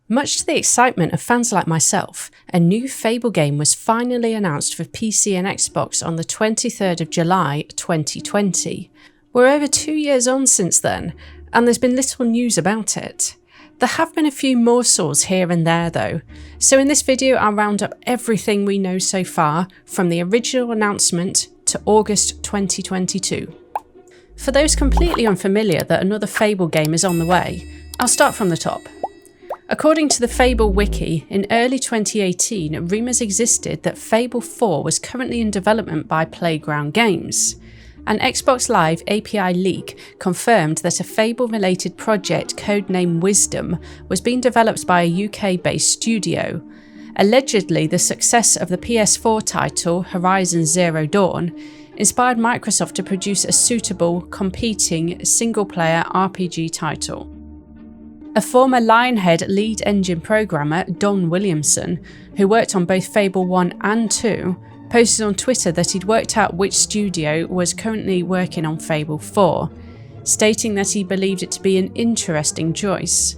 Much to the excitement of fans like myself, a new Fable game was finally announced for PC and Xbox on the 23rd of July 2020. We're over 2 years on since then, and there's been little news about it. There have been a few morsels here and there though, so in this video I'll round up everything we know so far, from the original announcement to August 2022. For those completely unfamiliar that another Fable game is on the way, I'll start from the top. According to the Fable wiki, in early 2018, rumours existed that Fable 4 was currently in development by Playground Games. An Xbox Live API leak confirmed that a Fable-related project codenamed Wisdom was being developed by a UK-based studio. Allegedly, the success of the PS4 title Horizon Zero Dawn inspired Microsoft to produce a suitable, competing, single-player RPG title. A former Lionhead lead engine programmer, Don Williamson, who worked on both Fable 1 and 2, posted on Twitter that he'd worked out which studio was currently working on Fable 4, stating that he believed it to be an interesting choice.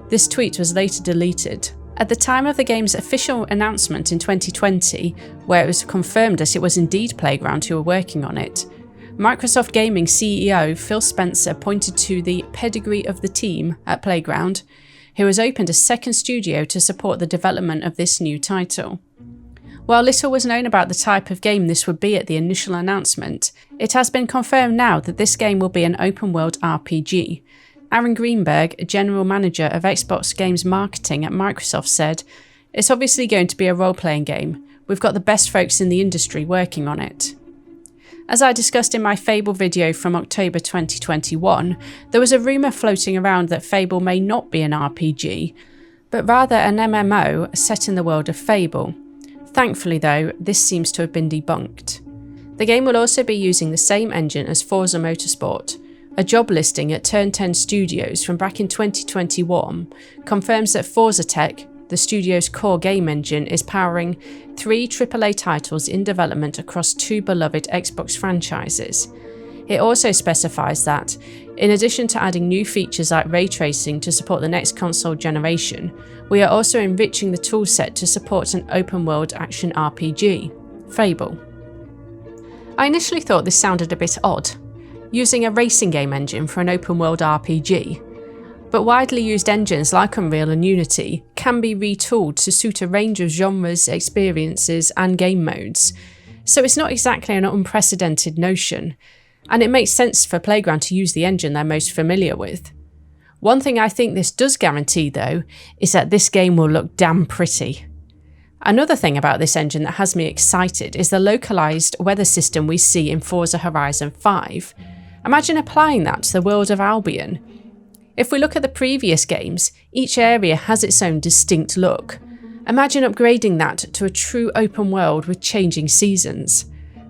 This tweet was later deleted. At the time of the game's official announcement in 2020, where it was confirmed that it was indeed Playground who were working on it, Microsoft Gaming CEO Phil Spencer pointed to the pedigree of the team at Playground, who has opened a second studio to support the development of this new title. While little was known about the type of game this would be at the initial announcement, it has been confirmed now that this game will be an open-world RPG. Aaron Greenberg, General Manager of Xbox Games Marketing at Microsoft, said, "It's obviously going to be a role-playing game. We've got the best folks in the industry working on it." As I discussed in my Fable video from October 2021, there was a rumour floating around that Fable may not be an RPG, but rather an MMO set in the world of Fable. Thankfully though, this seems to have been debunked. The game will also be using the same engine as Forza Motorsport. A job listing at Turn 10 Studios from back in 2021 confirms that Forza Tech, the studio's core game engine, is powering 3 AAA titles in development across 2 beloved Xbox franchises. It also specifies that, in addition to adding new features like ray tracing to support the next console generation, we are also enriching the toolset to support an open-world action RPG, Fable. I initially thought this sounded a bit odd, using a racing game engine for an open-world RPG. But widely used engines like Unreal and Unity can be retooled to suit a range of genres, experiences, and game modes, so it's not exactly an unprecedented notion, and it makes sense for Playground to use the engine they're most familiar with. One thing I think this does guarantee though, is that this game will look damn pretty. Another thing about this engine that has me excited is the localised weather system we see in Forza Horizon 5. Imagine applying that to the world of Albion. If we look at the previous games, each area has its own distinct look. Imagine upgrading that to a true open world with changing seasons.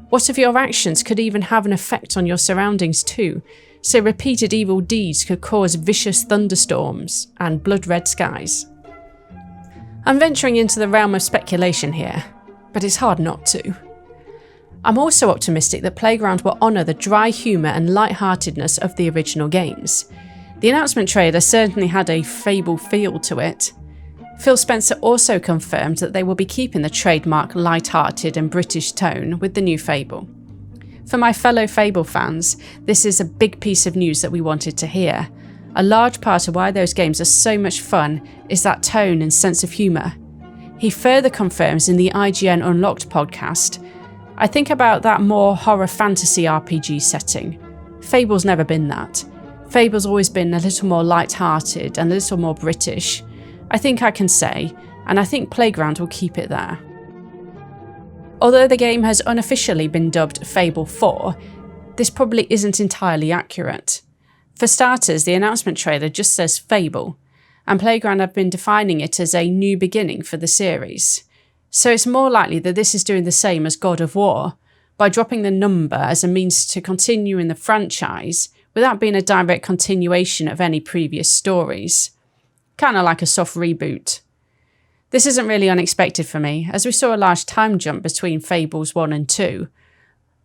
What if your actions could even have an effect on your surroundings too, so repeated evil deeds could cause vicious thunderstorms and blood-red skies? I'm venturing into the realm of speculation here, but it's hard not to. I'm also optimistic that Playground will honour the dry humour and light-heartedness of the original games. The announcement trailer certainly had a Fable feel to it. Phil Spencer also confirmed that they will be keeping the trademark light-hearted and British tone with the new Fable. For my fellow Fable fans, this is a big piece of news that we wanted to hear. A large part of why those games are so much fun is that tone and sense of humour. He further confirms in the IGN Unlocked podcast, "I think about that more horror fantasy RPG setting. Fable's never been that. Fable's always been a little more light-hearted and a little more British. I think I can say, and I think Playground will keep it there." Although the game has unofficially been dubbed Fable 4, this probably isn't entirely accurate. For starters, the announcement trailer just says Fable, and Playground have been defining it as a new beginning for the series. So it's more likely that this is doing the same as God of War, by dropping the number as a means to continue in the franchise without being a direct continuation of any previous stories. Kinda like a soft reboot. This isn't really unexpected for me, as we saw a large time jump between Fables 1 and 2,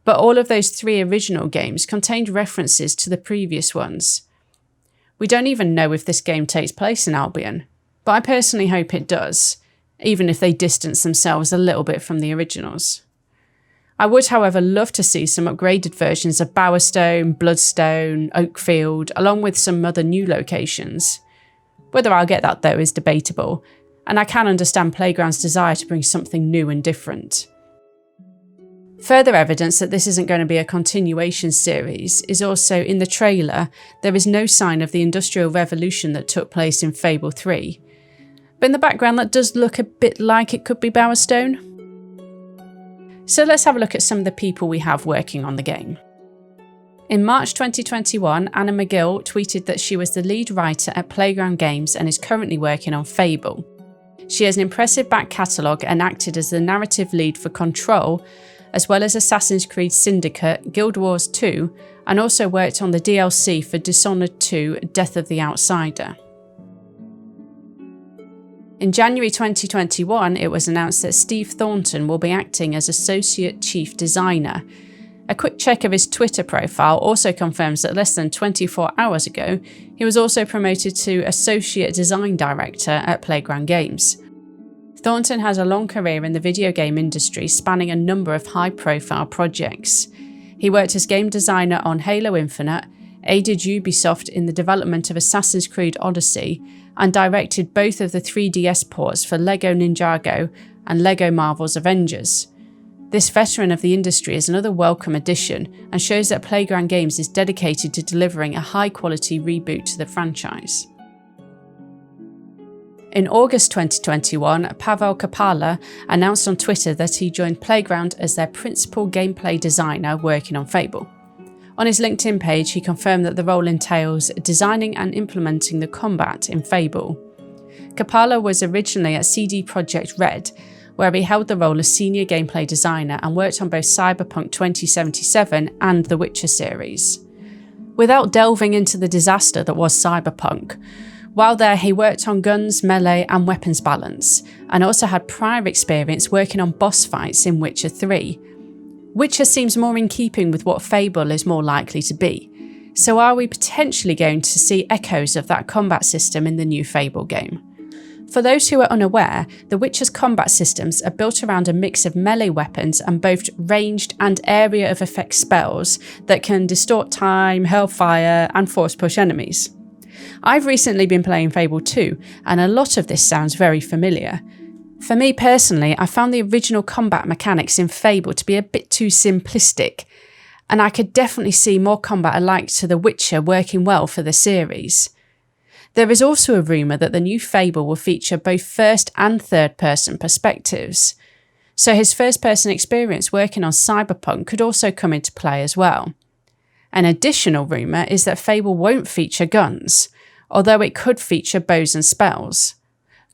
but all of those 3 original games contained references to the previous ones. We don't even know if this game takes place in Albion. but I personally hope it does, even if they distance themselves a little bit from the originals. I would, however, love to see some upgraded versions of Bowerstone, Bloodstone, Oakfield, along with some other new locations. Whether I'll get that though is debatable, and I can understand Playground's desire to bring something new and different. Further evidence that this isn't going to be a continuation series is also in the trailer. There is no sign of the Industrial Revolution that took place in Fable 3. But in the background that does look a bit like it could be Bowerstone. So let's have a look at some of the people we have working on the game. In March 2021, Anna Megill tweeted that she was the lead writer at Playground Games and is currently working on Fable. She has an impressive back catalogue and acted as the narrative lead for Control, as well as Assassin's Creed Syndicate, Guild Wars 2, and also worked on the DLC for Dishonored 2, Death of the Outsider. In January 2021, it was announced that Steve Thornton will be acting as Associate Chief Designer. A quick check of his Twitter profile also confirms that less than 24 hours ago, he was also promoted to Associate Design Director at Playground Games. Thornton has a long career in the video game industry, spanning a number of high-profile projects. He worked as game designer on Halo Infinite, aided Ubisoft in the development of Assassin's Creed Odyssey, and directed both of the 3DS ports for LEGO Ninjago and LEGO Marvel's Avengers. This veteran of the industry is another welcome addition and shows that Playground Games is dedicated to delivering a high-quality reboot to the franchise. In August 2021, Paweł Kapała announced on Twitter that he joined Playground as their principal gameplay designer working on Fable. On his LinkedIn page, he confirmed that the role entails designing and implementing the combat in Fable. Kapała was originally at CD Projekt Red, where he held the role as senior gameplay designer and worked on both Cyberpunk 2077 and the Witcher series. Without delving into the disaster that was Cyberpunk, while there he worked on guns, melee and weapons balance, and also had prior experience working on boss fights in Witcher 3. Witcher seems more in keeping with what Fable is more likely to be, so are we potentially going to see echoes of that combat system in the new Fable game? For those who are unaware, The Witcher's combat systems are built around a mix of melee weapons and both ranged and area of effect spells that can distort time, hurl fire and force push enemies. I've recently been playing Fable 2 and a lot of this sounds very familiar. For me personally, I found the original combat mechanics in Fable to be a bit too simplistic, and I could definitely see more combat alike to The Witcher working well for the series. There is also a rumour that the new Fable will feature both first and third person perspectives, so his first person experience working on Cyberpunk could also come into play as well. An additional rumour is that Fable won't feature guns, although it could feature bows and spells.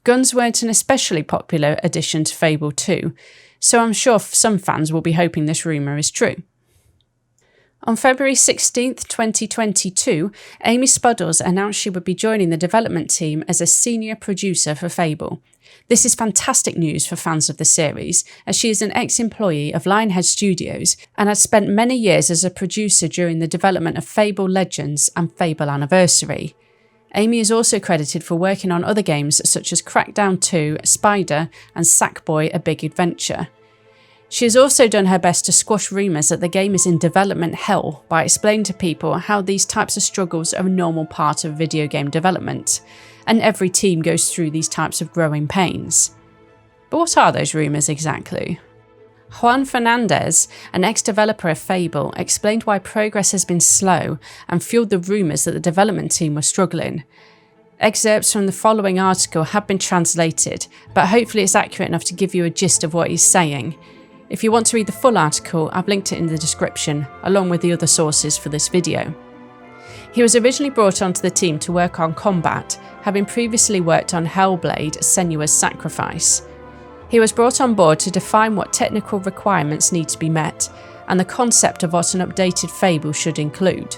Guns weren't an especially popular addition to Fable 2, so I'm sure some fans will be hoping this rumour is true. On February 16th, 2022, Amie Spuddles announced she would be joining the development team as a senior producer for Fable. This is fantastic news for fans of the series, as she is an ex-employee of Lionhead Studios and has spent many years as a producer during the development of Fable Legends and Fable Anniversary. Amie is also credited for working on other games such as Crackdown 2, Spider and Sackboy: A Big Adventure. She has also done her best to squash rumours that the game is in development hell by explaining to people how these types of struggles are a normal part of video game development, and every team goes through these types of growing pains. But what are those rumours exactly? Juan Fernandez, an ex-developer of Fable, explained why progress has been slow and fueled the rumours that the development team were struggling. Excerpts from the following article have been translated, but hopefully it's accurate enough to give you a gist of what he's saying. If you want to read the full article, I've linked it in the description, along with the other sources for this video. He was originally brought onto the team to work on combat, having previously worked on Hellblade: Senua's Sacrifice. He was brought on board to define what technical requirements need to be met, and the concept of what an updated Fable should include.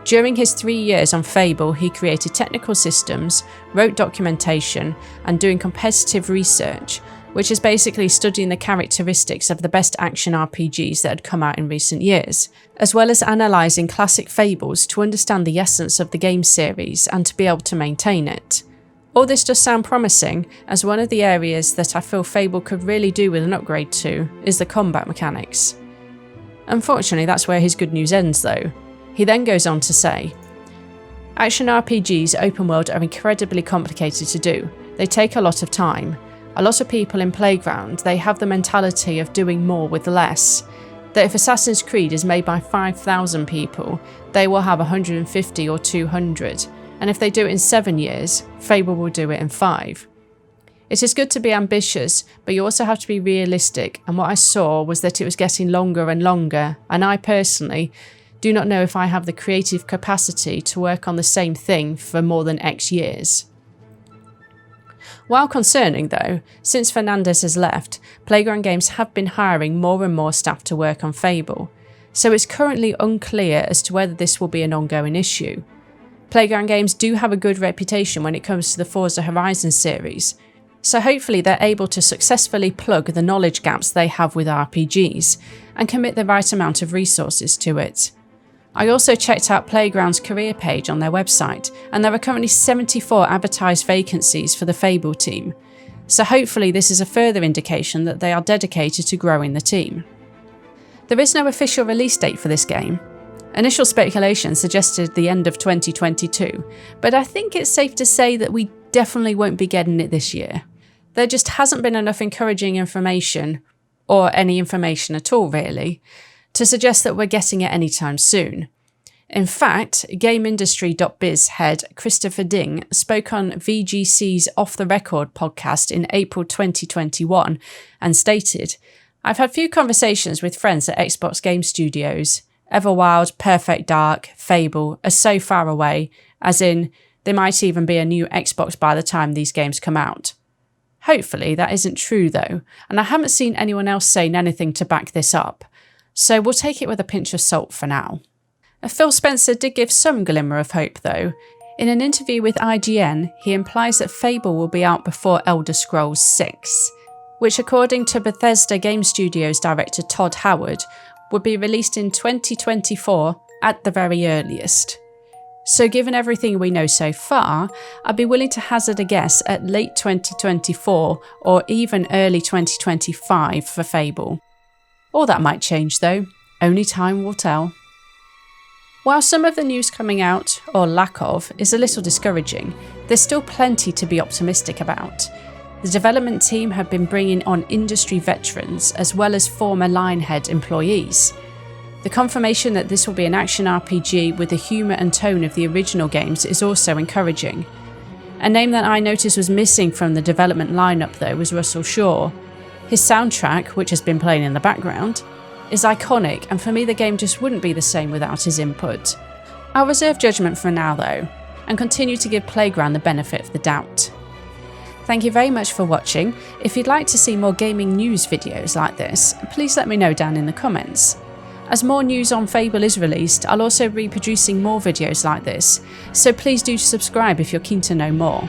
During his 3 years on Fable, he created technical systems, wrote documentation, and doing competitive research, which is basically studying the characteristics of the best action RPGs that had come out in recent years, as well as analysing classic Fables to understand the essence of the game series and to be able to maintain it. All this does sound promising, as one of the areas that I feel Fable could really do with an upgrade to is the combat mechanics. Unfortunately, that's where his good news ends though. He then goes on to say, "Action RPGs open world are incredibly complicated to do. They take a lot of time. A lot of people in Playground, they have the mentality of doing more with less. That if Assassin's Creed is made by 5,000 people, they will have 150 or 200. And if they do it in 7 years, Fable will do it in 5. It is good to be ambitious, but you also have to be realistic, and what I saw was that it was getting longer and longer, and I personally do not know if I have the creative capacity to work on the same thing for more than X years." While concerning though, since Fernandez has left, Playground Games have been hiring more and more staff to work on Fable, so it's currently unclear as to whether this will be an ongoing issue. Playground Games do have a good reputation when it comes to the Forza Horizon series, so hopefully they're able to successfully plug the knowledge gaps they have with RPGs and commit the right amount of resources to it. I also checked out Playground's career page on their website, and there are currently 74 advertised vacancies for the Fable team, so hopefully this is a further indication that they are dedicated to growing the team. There is no official release date for this game. Initial speculation suggested the end of 2022, but I think it's safe to say that we definitely won't be getting it this year. There just hasn't been enough encouraging information, or any information at all really, to suggest that we're getting it anytime soon. In fact, GameIndustry.biz head Christopher Ding spoke on VGC's Off the Record podcast in April 2021 and stated, "I've had few conversations with friends at Xbox Game Studios. Everwild, Perfect Dark, Fable are so far away, as in, there might even be a new Xbox by the time these games come out." Hopefully that isn't true though, and I haven't seen anyone else saying anything to back this up, so we'll take it with a pinch of salt for now. Phil Spencer did give some glimmer of hope though. In an interview with IGN, he implies that Fable will be out before Elder Scrolls 6, which according to Bethesda Game Studios director Todd Howard, would be released in 2024 at the very earliest. So given everything we know so far, I'd be willing to hazard a guess at late 2024 or even early 2025 for Fable. All that might change though, only time will tell. While some of the news coming out, or lack of, is a little discouraging, there's still plenty to be optimistic about. The development team have been bringing on industry veterans as well as former Lionhead employees. The confirmation that this will be an action RPG with the humour and tone of the original games is also encouraging. A name that I noticed was missing from the development lineup though was Russell Shaw. His soundtrack, which has been playing in the background, is iconic, and for me the game just wouldn't be the same without his input. I'll reserve judgment for now though, and continue to give Playground the benefit of the doubt. Thank you very much for watching. If you'd like to see more gaming news videos like this, please let me know down in the comments. As more news on Fable is released, I'll also be producing more videos like this, so please do subscribe if you're keen to know more.